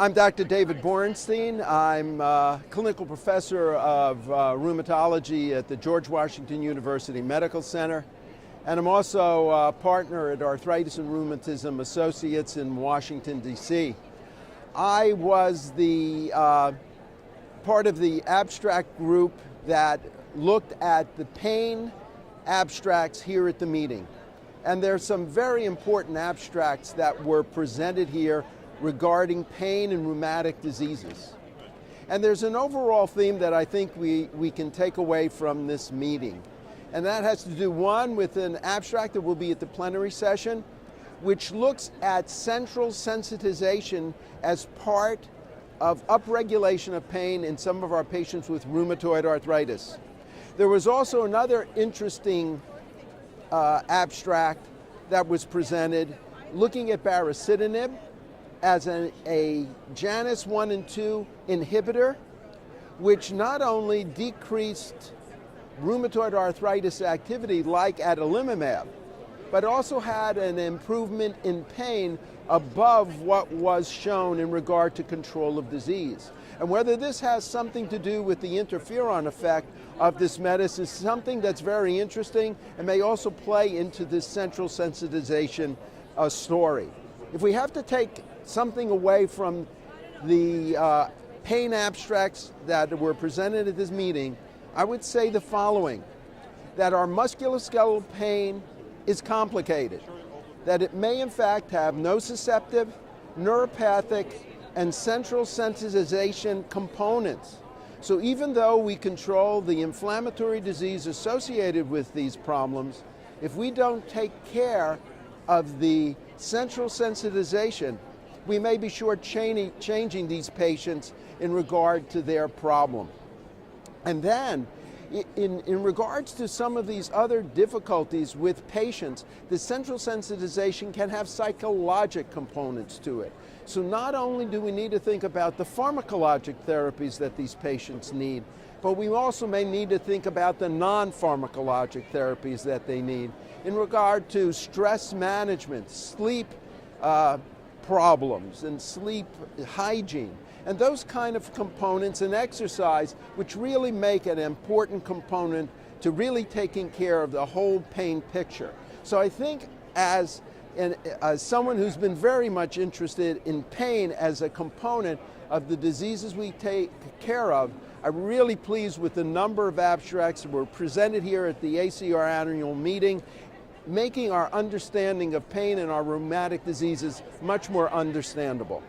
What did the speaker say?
I'm Dr. David Borenstein. I'm a clinical professor of rheumatology at the George Washington University Medical Center, and I'm also a partner at Arthritis and Rheumatism Associates in Washington, D.C. I was the part of the abstract group that looked at the pain abstracts here at the meeting. And there's some very important abstracts that were presented here regarding pain and rheumatic diseases. And there's an overall theme that I think we can take away from this meeting. And that has to do, one, with an abstract that will be at the plenary session, which looks at central sensitization as part of upregulation of pain in some of our patients with rheumatoid arthritis. There was also another interesting abstract that was presented looking at baricitinib as a Janus 1 and 2 inhibitor, which not only decreased rheumatoid arthritis activity like adalimumab, but also had an improvement in pain above what was shown in regard to control of disease. And whether this has something to do with the interferon effect of this medicine is something that's very interesting and may also play into this central sensitization story. If we have to take something away from the pain abstracts that were presented at this meeting, I would say the following: that our musculoskeletal pain is complicated, that it may in fact have nociceptive, neuropathic, and central sensitization components. So even though we control the inflammatory disease associated with these problems, if we don't take care of the central sensitization, we may be short-changing these patients in regard to their problem. And then, in regards to some of these other difficulties with patients, the central sensitization can have psychologic components to it. So not only do we need to think about the pharmacologic therapies that these patients need, but we also may need to think about the non-pharmacologic therapies that they need in regard to stress management, sleep problems, and sleep hygiene, and those kind of components, and exercise, which really make an important component to really taking care of the whole pain picture. So I think as someone who's been very much interested in pain as a component of the diseases we take care of, I'm really pleased with the number of abstracts that were presented here at the ACR annual meeting, making our understanding of pain and our rheumatic diseases much more understandable.